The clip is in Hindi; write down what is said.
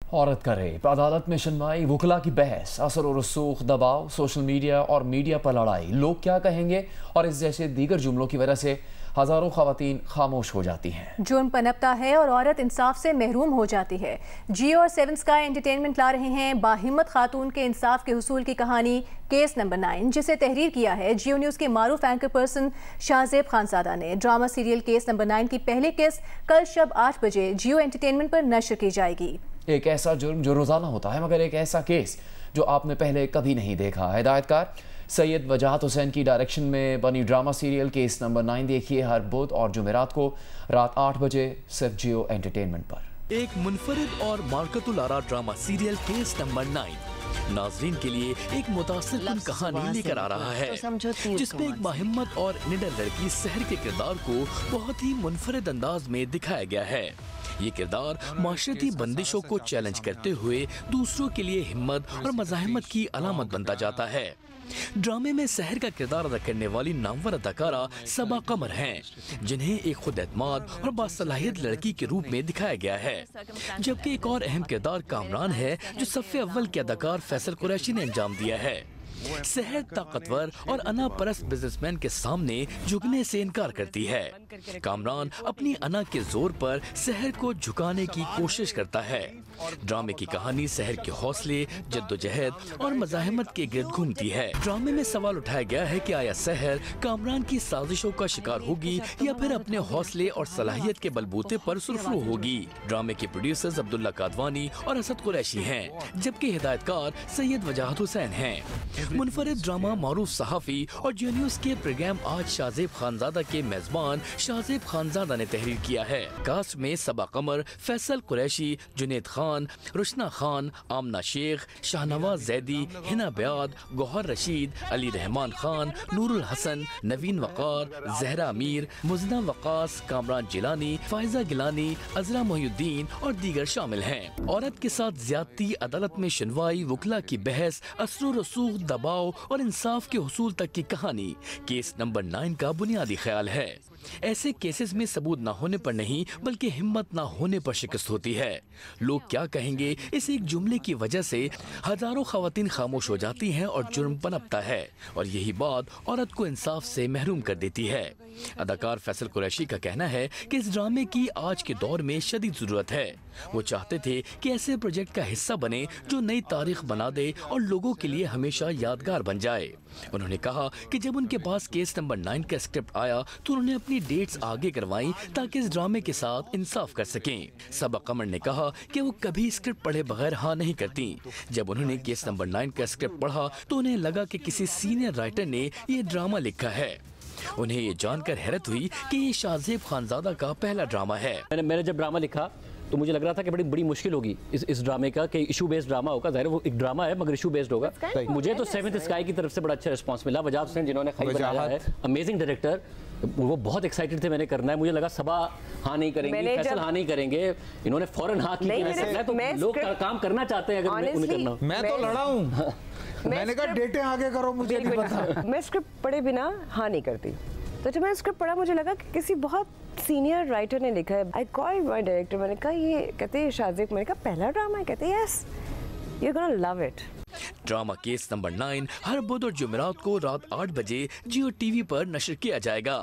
औरत का रेप, अदालत में सुनवाई, वकला की बहस, असर और रसूख, दबाव, सोशल मीडिया और मीडिया पर लड़ाई, लोग क्या कहेंगे और इस जैसे दीगर जुमलों की वजह से हजारों खवातीन खामोश हो जाती हैं। जुर्म पनपता है और औरत इंसाफ से महरूम हो जाती है। जियो और 7 स्काई एंटरटेनमेंट ला रहे हैं बाहिम्मत खातून के इंसाफ के हुसूल की कहानी केस नंबर 9, जिसे तहरीर किया है जियो न्यूज़ के मारूफ एंकर पर्सन शाहजेब खानजादा ने। ड्रामा सीरियल केस नंबर 9 की पहली किस्त कल शब 8 बजे जियो एंटरटेनमेंट पर नशर की जाएगी। एक ऐसा जुर्म जो रोजाना होता है, मगर एक ऐसा केस जो आपने पहले कभी नहीं देखा। हिदायतकार सैयद वजाहत हुसैन की डायरेक्शन में बनी ड्रामा सीरियल केस नंबर 9 देखिए हर बुध और जुमेरात को रात 8 बजे सिर्फ जियो एंटरटेनमेंट पर। एक मुनफरिद और मार्कतुल आरा ड्रामा सीरियल केस नंबर 9 नाजरीन के लिए एक मुतासिर कहानी लेकर आ रहा है, जिसमें एक बाहिम्मत और निडर लड़की सहर के किरदार को बहुत ही मुनफरिद अंदाज में दिखाया गया है। ये किरदार माशरती बंदिशों को चैलेंज करते हुए दूसरों के लिए हिम्मत और मज़ाहिमत की अलामत बनता जाता है। ड्रामे में सहर का किरदार अदा करने वाली नामवर अदाकारा सबा कमर हैं, जिन्हें एक खुद एतमाद और बासलाहियत लड़की के रूप में दिखाया गया है। जबकि एक और अहम किरदार कामरान है, जो सफ़े अव्वल के अदाकार फैसल कुरैशी ने अंजाम दिया है। सहर ताकतवर और अना परस्त बिजनेसमैन के सामने झुकने से इनकार करती है। कामरान अपनी अना के जोर पर सहर को झुकाने की कोशिश करता है। ड्रामे की कहानी सहर के हौसले, जद्दोजहद और मज़ाहिमत के गिर्द घूमती है। ड्रामे में सवाल उठाया गया है कि आया सहर कामरान की साजिशों का शिकार होगी या फिर अपने हौसले और सलाहियत के बलबूते पर सुरखरू होगी। ड्रामे के प्रोड्यूसर्स अब्दुल्ला कादवानी और असद कुरैशी हैं, जबकि हिदायतकार सैयद वजाहत हुसैन हैं। मुनफरिद ड्रामा मारूफ सहाफ़ी और जियो न्यूज़ के प्रोग्राम आज शाहजेब खानजादा के मेजबान शाहजेब खानजादा ने तहरीर किया है। कास्ट में सबा कमर, फैसल कुरैशी, जुनेद खान, रुशना खान, आमना शेख, शाहनवाज जैदी, हिना ब्याद, गौहर रशीद, अली रहमान खान, नूरुल हसन, नवीन वकार, जहरा अमीर, मुजना वकास, कामरान जिलानी, फाइजा गिलानी, अजरा मोहिउद्दीन और दीगर शामिल हैं। औरत के साथ ज्यादती, अदालत में सुनवाई, वकला की बहस, असर रसूख, दबाव और इंसाफ के हुसूल तक की कहानी केस नंबर 9 का बुनियादी ख्याल है। ऐसे केसेस में सबूत न होने पर नहीं, बल्कि हिम्मत न होने पर शिकस्त होती है। लोग क्या कहेंगे, इस एक जुमले की वजह से हजारों खवातीन खामोश हो जाती हैं और जुर्म पनपता है, और यही बात औरत को इंसाफ से महरूम कर देती है। अदाकार फैसल कुरैशी का कहना है कि इस ड्रामे की आज के दौर में शदीद जरूरत है। वो चाहते थे कि ऐसे प्रोजेक्ट का हिस्सा बने जो नई तारीख बना दे और लोगों के लिए हमेशा यादगार बन जाए। उन्होंने कहा कि जब उनके पास केस नंबर 9 का स्क्रिप्ट आया तो उन्होंने अपनी डेट्स आगे करवाई ताकि इस ड्रामे के साथ इंसाफ कर सकें। सबा कमर ने कहा कि वो कभी स्क्रिप्ट पढ़े बगैर हाँ नहीं करती। जब उन्होंने केस नंबर 9 का स्क्रिप्ट पढ़ा तो उन्हें लगा कि किसी सीनियर राइटर ने ये ड्रामा लिखा है। उन्हें ये जानकर हैरत हुई कि ये शाहजेब खानजादा का पहला ड्रामा है। मैंने जब ड्रामा लिखा तो मुझे लग रहा था कि बड़ी मुश्किल होगी इस ड्रामे का, कि इशू बेस्ड ड्रामा होगा। ज़ाहिर वो एक ड्रामा है मगर इशू बेस्ड होगा। मुझे तो 7th स्काई की तरफ से बड़ा अच्छा रिस्पांस मिला। वजाहत हुसैन जिन्होंने खाई बनाया है, अमेजिंग डायरेक्टर, वो बहुत एक्साइटेड थे मैंने करना है। मुझे लगा सबा हाँ नहीं करेंगे, फैसल हाँ नहीं करेंगे, इन्होंने फौरन हाँ की। तो लोग काम करना चाहते हैं, अगर उन्हें करना। मैं तो लड़ा हूँ, मैंने कहा डेटें आगे करो, मुझे नहीं पता। मैं स्क्रिप्ट पढ़े बिना हाँ नहीं करती। तो जब मैंने स्क्रिप्ट पढ़ा मुझे लगा कि किसी बहुत सीनियर राइटर ने लिखा है। आई कॉल्ड माय डायरेक्टर, मैंने कहा ये, कहते हैं शाहजेब, मैंने कहा पहला ड्रामा है, कहते हैं yes, you are gonna love it. Drama case number 9 हर बुध और जुमेरात को रात 8 बजे जियो टीवी पर नशर किया जाएगा।